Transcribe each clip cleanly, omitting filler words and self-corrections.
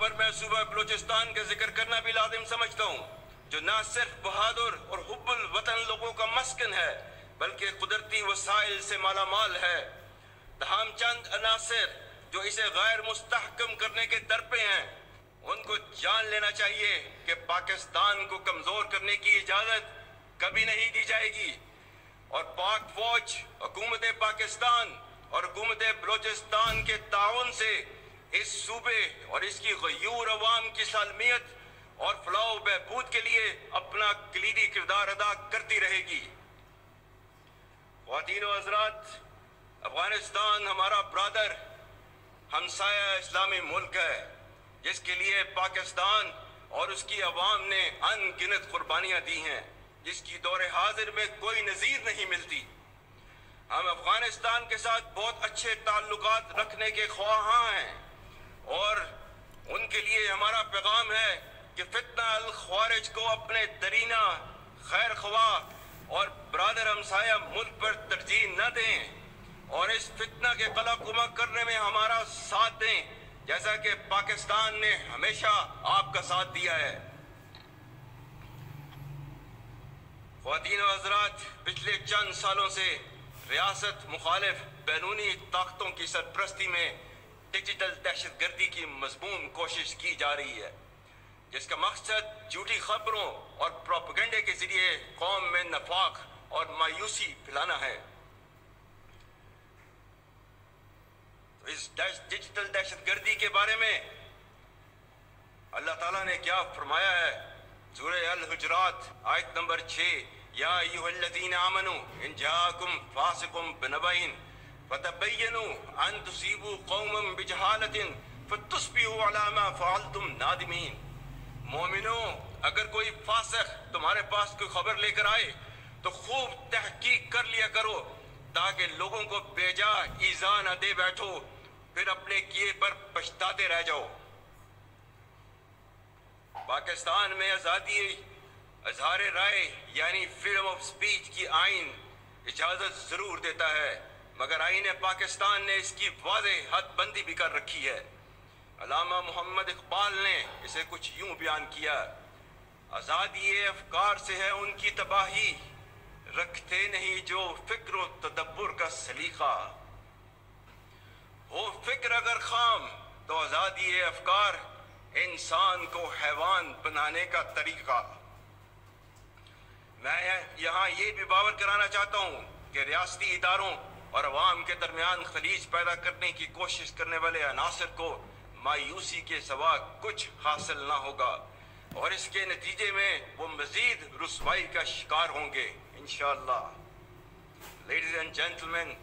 پر میں صوبہ بلوچستان کا ذکر کرنا بھی لازم سمجھتا ہوں، جو نہ صرف بہادر اور حب الوطن لوگوں کا مسکن ہے بلکہ قدرتی وسائل سے مالا مال ہے۔ تاہم چند عناصر جو اسے غیر مستحکم کرنے کے در پہ ہیں، ان کو جان لینا چاہیے کہ پاکستان کو کمزور کرنے کی اجازت کبھی نہیں دی جائے گی، اور پاک فوج، حکومت پاکستان اور حکومت بلوچستان کے تعاون سے اس صوبے اور اس کی غیور عوام کی سالمیت اور فلاح و بہبود کے لیے اپنا کلیدی کردار ادا کرتی رہے گی۔ خواتین و حضرات، افغانستان ہمارا برادر ہمسایہ اسلامی ملک ہے، جس کے لیے پاکستان اور اس کی عوام نے ان گنت قربانیاں دی ہیں، جس کی دور حاضر میں کوئی نظیر نہیں ملتی۔ ہم افغانستان کے ساتھ بہت اچھے تعلقات رکھنے کے خواہاں ہیں، اور ان کے لیے ہمارا پیغام ہے کہ فتنہ الخوارج کو اپنے درینہ خیر خواہ اور برادر ہمسایہ ملک پر ترجیح نہ دیں، اور اس فتنہ کے قلع قمع کرنے میں ہمارا ساتھ دیں، جیسا کہ پاکستان نے ہمیشہ آپ کا ساتھ دیا ہے۔ خواتین و حضرات، پچھلے چند سالوں سے ریاست مخالف بیرونی طاقتوں کی سرپرستی میں ڈیجیٹل دہشت گردی کی مضمون کوشش کی جا رہی ہے، جس کا مقصد جھوٹی خبروں اور پروپیگنڈے کے ذریعے قوم میں نفاق اور مایوسی پھیلانا ہے۔ اس ڈیجیٹل دہشت گردی کے بارے میں اللہ تعالیٰ نے کیا فرمایا ہے؟ سورہ الحجرات آیت نمبر 6، یا ایھا الذین آمنوا ان جاءکم فاسق بنبأ فتبینوا ان تصیبوا قوما بجہالۃ فتصبحوا علی ما فعلتم نادمین۔ مومنوں، اگر کوئی فاسق تمہارے پاس کوئی خبر لے کر آئے تو خوب تحقیق کر لیا کرو، تاکہ لوگوں کو بے جا ایذا نہ دے بیٹھو، پھر اپنے کیے پر پچھتاتے رہ جاؤ۔ پاکستان میں آزادی اظہار رائے یعنی فریڈم آف سپیچ کی آئین اجازت ضرور دیتا ہے، مگر آئین پاکستان نے اس کی واضح حد بندی بھی کر رکھی ہے۔ علامہ محمد اقبال نے اسے کچھ یوں بیان کیا: آزادی افکار سے ہے ان کی تباہی، رکھتے نہیں جو فکر و تدبر کا سلیقہ۔ ہو فکر اگر خام تو آزادی افکار، انسان کو حیوان بنانے کا طریقہ۔ میں یہاں یہ بھی باور کرانا چاہتا ہوں کہ ریاستی اداروں اور عوام کے درمیان خلیج پیدا کرنے کی کوشش کرنے والے عناصر کو مایوسی کے سوا کچھ حاصل نہ ہوگا، اور اس کے نتیجے میں وہ مزید رسوائی کا شکار ہوں گے انشاءاللہ۔ Ladies and gentlemen,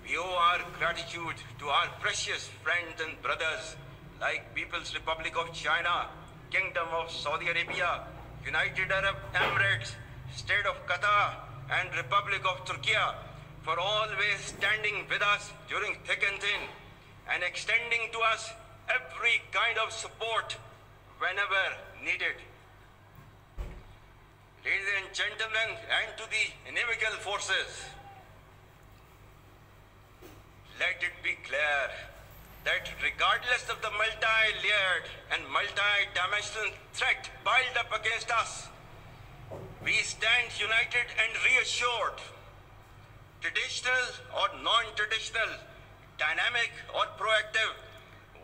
we owe our gratitude to our precious friends and brothers like People's Republic of China, Kingdom of Saudi Arabia, United Arab Emirates, State of Qatar, and Republic of Turkey for always standing with us during thick and thin and extending to us every kind of support whenever needed. Ladies and gentlemen, and to the inimical forces, let it be clear that regardless of the multi-layered and multi-dimensional threat piled up against us, we stand united and reassured. Traditional or non-traditional, dynamic or proactive,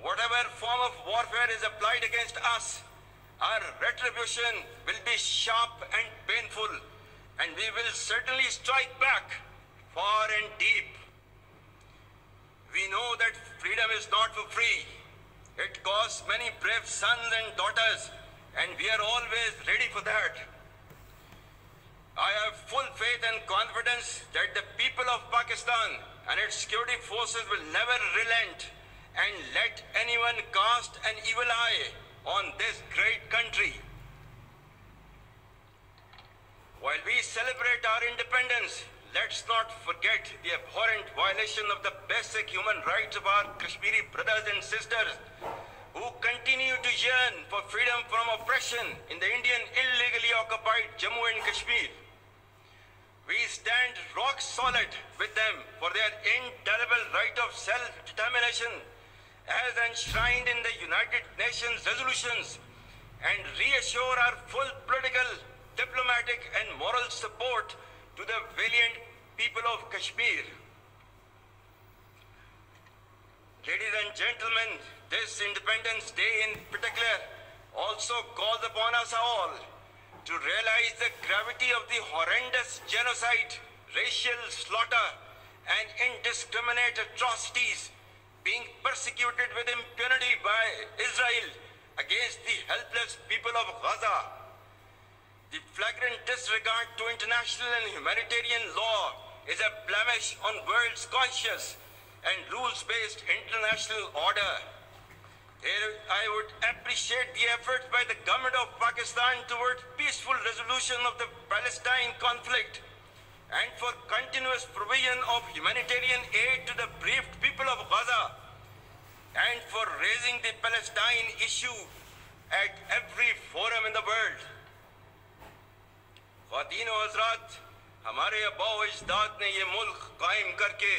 whatever form of warfare is applied against us, our retribution will be sharp and painful, and we will certainly strike back far and deep. We know that freedom is not for free. It costs many brave sons and daughters, and we are always ready for that. I have full faith and confidence that the people of Pakistan and its security forces will never relent and let anyone cast an evil eye on this great country. While we celebrate our independence, let's not forget the abhorrent violation of the basic human rights of our Kashmiri brothers and sisters who continue to yearn for freedom from oppression in the Indian illegally occupied Jammu and Kashmir. We stand rock solid with them for their indelible right of self-determination as enshrined in the United Nations resolutions, and reassure our full political, diplomatic and moral support to the valiant people of Kashmir. Ladies and gentlemen, this Independence Day in particular also calls upon us all to realize the gravity of the horrendous genocide, racial slaughter, and indiscriminate atrocities being persecuted with impunity by Israel against the helpless people of Gaza. The flagrant disregard to international and humanitarian law is a blemish on world's conscience and rules-based international order. Here, I would appreciate the efforts by the government of Pakistan towards peaceful resolution of the Palestine conflict and for continuous provision of humanitarian aid to the bereaved people of Gaza and for raising the Palestine issue at every forum in the world. خواتین و حضرات، ہمارے آباء و اجداد نے یہ ملک قائم کر کے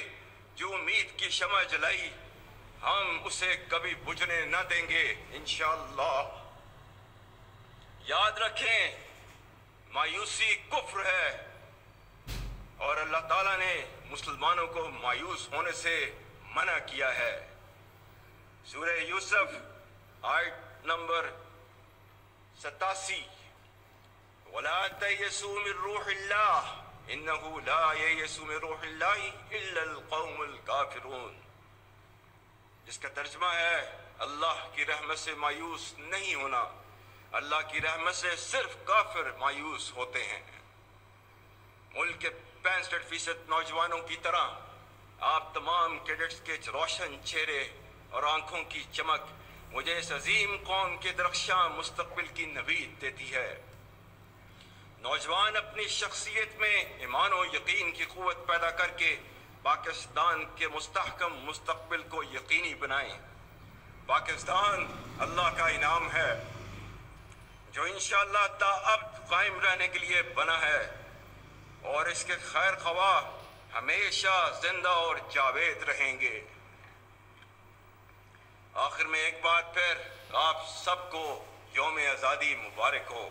جو امید کی شمع جلائی، ہم اسے کبھی بجھنے نہ دیں گے انشاءاللہ۔ یاد رکھیں، مایوسی کفر ہے اور اللہ تعالیٰ نے مسلمانوں کو مایوس ہونے سے منع کیا ہے۔ سورہ یوسف آیت نمبر 87، وَلَا تَيْأَسُوا مِن رُوحِ اللَّهِ إِنَّهُ لَا يَيْأَسُ مِن رُوحِ اللَّهِ إِلَّا الْقَوْمُ الْكَافِرُونَ، جس کا ترجمہ ہے اللہ کی رحمت سے مایوس نہیں ہونا، اللہ کی رحمت سے صرف کافر مایوس ہوتے ہیں۔ ملک کے 65% نوجوانوں کی طرح آپ تمام کیڈٹس کے روشن چہرے اور آنکھوں کی چمک مجھے اس عظیم قوم کے درخشاں مستقبل کی نوید دیتی ہے۔ نوجوان اپنی شخصیت میں ایمان و یقین کی قوت پیدا کر کے پاکستان کے مستحکم مستقبل کو یقینی بنائیں۔ پاکستان اللہ کا انعام ہے جو انشاءاللہ تا ابد قائم رہنے کے لیے بنا ہے، اور اس کے خیر خواہ ہمیشہ زندہ اور جاوید رہیں گے۔ آخر میں ایک بات پھر آپ سب کو یوم آزادی مبارک ہو۔